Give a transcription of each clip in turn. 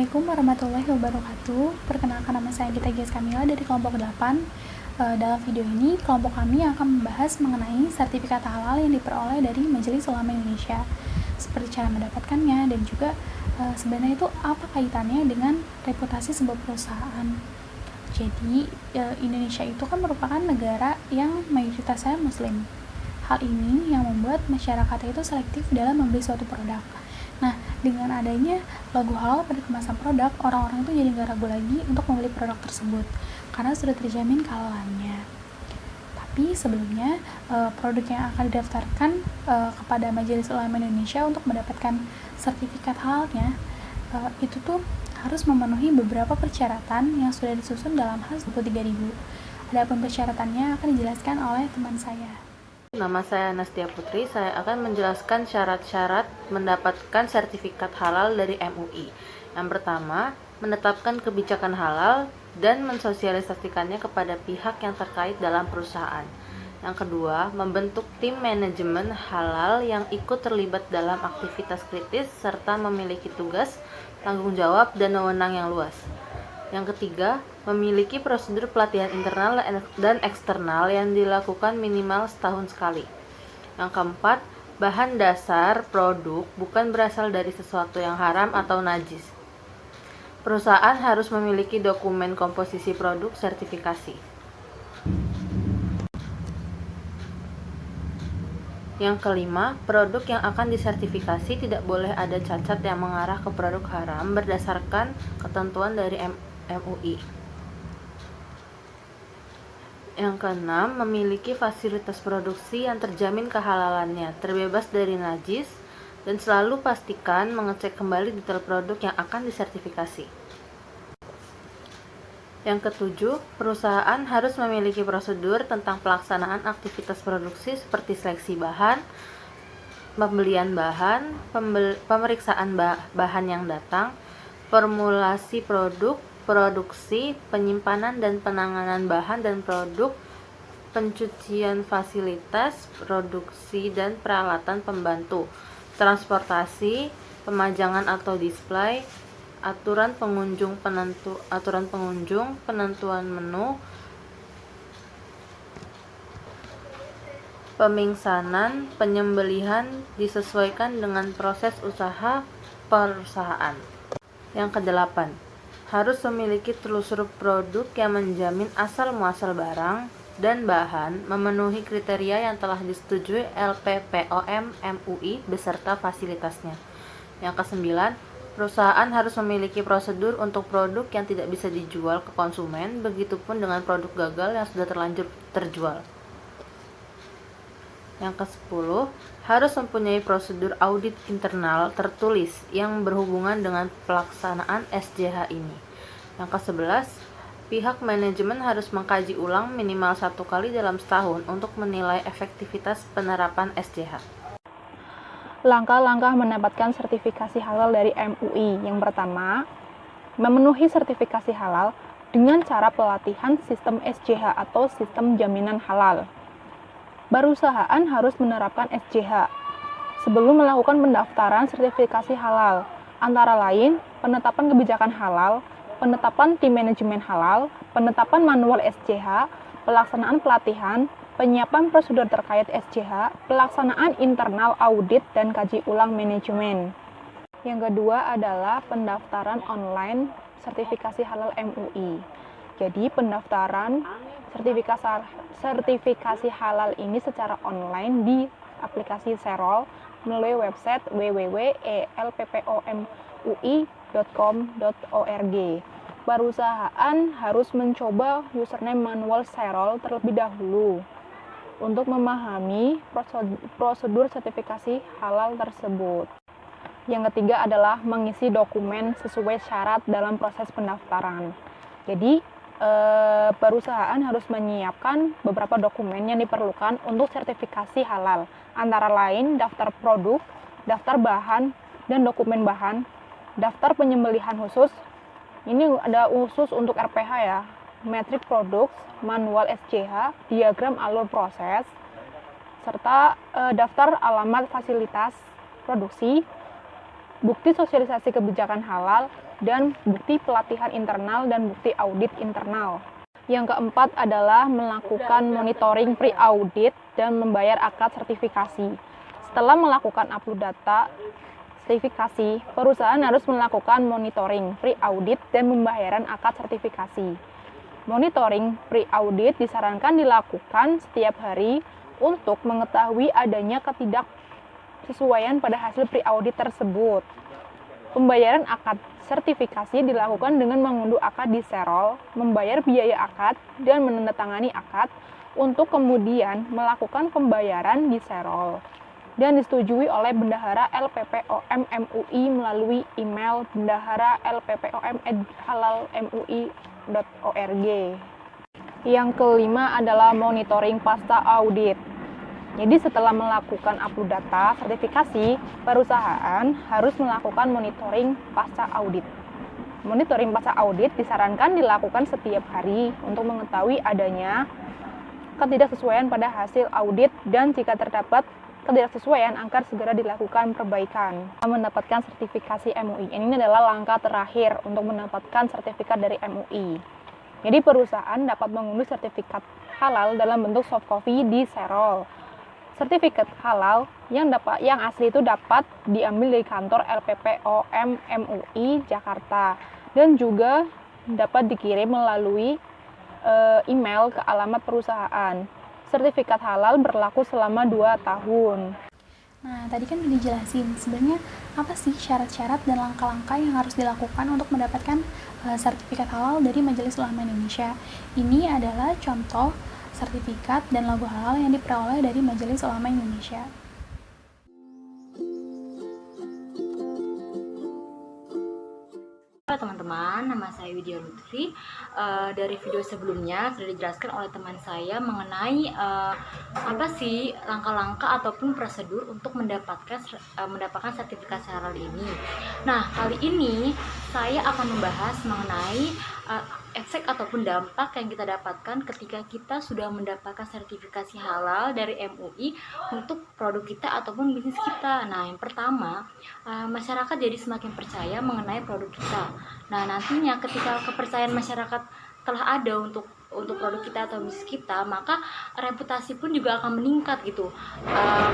Assalamualaikum warahmatullahi wabarakatuh. Perkenalkan, nama saya Gita Gias Kamila dari kelompok 8. Dalam video ini, kelompok kami akan membahas mengenai sertifikat halal yang diperoleh dari Majelis Ulama Indonesia, seperti cara mendapatkannya dan juga sebenarnya itu apa kaitannya dengan reputasi sebuah perusahaan. Jadi, Indonesia itu kan merupakan negara yang mayoritasnya muslim. Hal ini yang membuat masyarakat itu selektif dalam membeli suatu produk. Nah, dengan adanya logo halal pada kemasan produk, orang-orang itu jadi nggak ragu lagi untuk membeli produk tersebut karena sudah terjamin kehalalannya. Tapi sebelumnya, produk yang akan didaftarkan kepada Majelis Ulama Indonesia untuk mendapatkan sertifikat halalnya itu tuh harus memenuhi beberapa persyaratan yang sudah disusun dalam HAS 23.000. Adapun persyaratannya akan dijelaskan oleh teman saya. Nama saya Nastia Putri, saya akan menjelaskan syarat-syarat mendapatkan sertifikat halal dari MUI. Yang pertama, menetapkan kebijakan halal dan mensosialisasikannya kepada pihak yang terkait dalam perusahaan. Yang kedua, membentuk tim manajemen halal yang ikut terlibat dalam aktivitas kritis serta memiliki tugas, tanggung jawab, dan wewenang yang luas. Yang ketiga, memiliki prosedur pelatihan internal dan eksternal yang dilakukan minimal setahun sekali. Yang keempat, bahan dasar produk bukan berasal dari sesuatu yang haram atau najis. Perusahaan harus memiliki dokumen komposisi produk sertifikasi. Yang kelima, produk yang akan disertifikasi tidak boleh ada cacat yang mengarah ke produk haram berdasarkan ketentuan dari MUI. Yang keenam, memiliki fasilitas produksi yang terjamin kehalalannya, terbebas dari najis, dan selalu pastikan mengecek kembali detail produk yang akan disertifikasi. Yang ketujuh, perusahaan harus memiliki prosedur tentang pelaksanaan aktivitas produksi seperti seleksi bahan, pembelian bahan, pemeriksaan bahan yang datang, formulasi produk, produksi, penyimpanan dan penanganan bahan dan produk, pencucian fasilitas produksi dan peralatan pembantu, transportasi, pemajangan atau display, aturan pengunjung, penentuan menu, pemingsanan, penyembelihan disesuaikan dengan proses usaha perusahaan. Yang kedelapan, harus memiliki telusur produk yang menjamin asal-muasal barang dan bahan memenuhi kriteria yang telah disetujui LPPOM MUI beserta fasilitasnya. Yang kesembilan, perusahaan harus memiliki prosedur untuk produk yang tidak bisa dijual ke konsumen, begitupun dengan produk gagal yang sudah terlanjur terjual. Yang ke-10, harus mempunyai prosedur audit internal tertulis yang berhubungan dengan pelaksanaan SJH ini. Yang ke-11, pihak manajemen harus mengkaji ulang minimal 1 kali dalam setahun untuk menilai efektivitas penerapan SJH. Langkah-langkah mendapatkan sertifikasi halal dari MUI. Yang pertama, memenuhi sertifikasi halal dengan cara pelatihan sistem SJH atau sistem jaminan halal. Perusahaan harus menerapkan SJH sebelum melakukan pendaftaran sertifikasi halal, antara lain penetapan kebijakan halal, penetapan tim manajemen halal, penetapan manual SJH, pelaksanaan pelatihan, penyiapan prosedur terkait SJH, pelaksanaan internal audit dan kaji ulang manajemen. Yang kedua adalah pendaftaran online sertifikasi halal MUI. Jadi pendaftaran sertifikasi halal ini secara online di aplikasi Serol melalui website www.elppomui.com.org. Perusahaan harus mencoba username manual Serol terlebih dahulu untuk memahami prosedur sertifikasi halal tersebut. Yang ketiga adalah mengisi dokumen sesuai syarat dalam proses pendaftaran. Jadi, perusahaan harus menyiapkan beberapa dokumen yang diperlukan untuk sertifikasi halal, antara lain daftar produk, daftar bahan dan dokumen bahan, daftar penyembelihan khusus, ini ada khusus untuk RPH ya, metrik produk, manual SJH, diagram alur proses, serta daftar alamat fasilitas produksi, bukti sosialisasi kebijakan halal, dan bukti pelatihan internal dan bukti audit internal. Yang keempat adalah melakukan monitoring pre-audit dan membayar akad sertifikasi. Setelah melakukan upload data sertifikasi, perusahaan harus melakukan monitoring pre-audit dan pembayaran akad sertifikasi. Monitoring pre-audit disarankan dilakukan setiap hari untuk mengetahui adanya ketidaksesuaian pada hasil pre-audit tersebut. Pembayaran akad sertifikasi dilakukan dengan mengunduh akad di Serol, membayar biaya akad, dan menandatangani akad untuk kemudian melakukan pembayaran di Serol dan disetujui oleh Bendahara LPPOM MUI melalui email bendahara.lppom@halalmui.org. Yang kelima adalah monitoring pasca audit. Jadi setelah melakukan upload data sertifikasi, perusahaan harus melakukan monitoring pasca audit. Monitoring pasca audit disarankan dilakukan setiap hari untuk mengetahui adanya ketidaksesuaian pada hasil audit dan jika terdapat ketidaksesuaian agar segera dilakukan perbaikan. Mendapatkan sertifikasi MUI. Ini adalah langkah terakhir untuk mendapatkan sertifikat dari MUI. Jadi perusahaan dapat mengunduh sertifikat halal dalam bentuk soft copy di Serol. Sertifikat halal yang asli itu dapat diambil dari kantor LPPOM MUI Jakarta dan juga dapat dikirim melalui email ke alamat perusahaan. Sertifikat halal berlaku selama 2 tahun. Nah, tadi kan udah dijelasin sebenarnya apa sih syarat-syarat dan langkah-langkah yang harus dilakukan untuk mendapatkan sertifikat halal dari Majelis Ulama Indonesia. Ini adalah contoh sertifikat dan logo halal yang diperoleh dari Majelis Ulama Indonesia. Halo teman-teman, nama saya Widya Lutfi. Dari video sebelumnya sudah dijelaskan oleh teman saya mengenai apa sih langkah-langkah ataupun prosedur untuk mendapatkan sertifikasi halal ini. Nah, kali ini saya akan membahas mengenai efek ataupun dampak yang kita dapatkan ketika kita sudah mendapatkan sertifikasi halal dari MUI untuk produk kita ataupun bisnis kita. Nah, yang pertama, masyarakat jadi semakin percaya mengenai produk kita. Nah, nantinya ketika kepercayaan masyarakat telah ada untuk produk kita atau bisnis kita, maka reputasi pun juga akan meningkat gitu.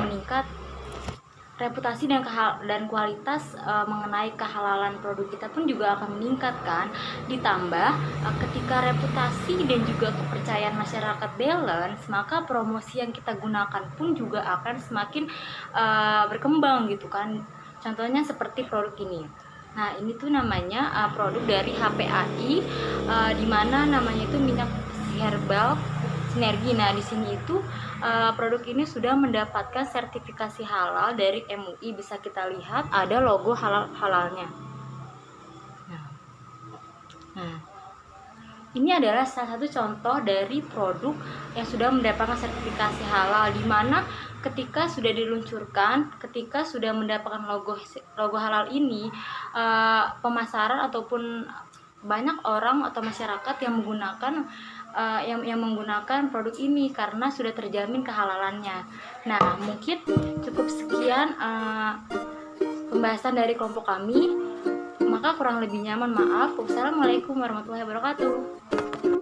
Meningkat reputasi dan kualitas mengenai kehalalan produk kita pun juga akan meningkat kan. Ditambah ketika reputasi dan juga kepercayaan masyarakat balance, maka promosi yang kita gunakan pun juga akan semakin berkembang gitu kan. Contohnya seperti produk ini. Nah, ini tuh namanya produk dari HPAI, di mana namanya itu minyak herbal sinergi. Nah, di sini itu produk ini sudah mendapatkan sertifikasi halal dari MUI. Bisa kita lihat ada logo halalnya. Nah, ini adalah salah satu contoh dari produk yang sudah mendapatkan sertifikasi halal, di mana ketika sudah diluncurkan, ketika sudah mendapatkan logo halal ini, pemasaran ataupun banyak orang atau masyarakat yang menggunakan produk ini karena sudah terjamin kehalalannya. Nah, mungkin cukup sekian pembahasan dari kelompok kami. Maka kurang lebihnya mohon maaf. Wassalamualaikum warahmatullahi wabarakatuh.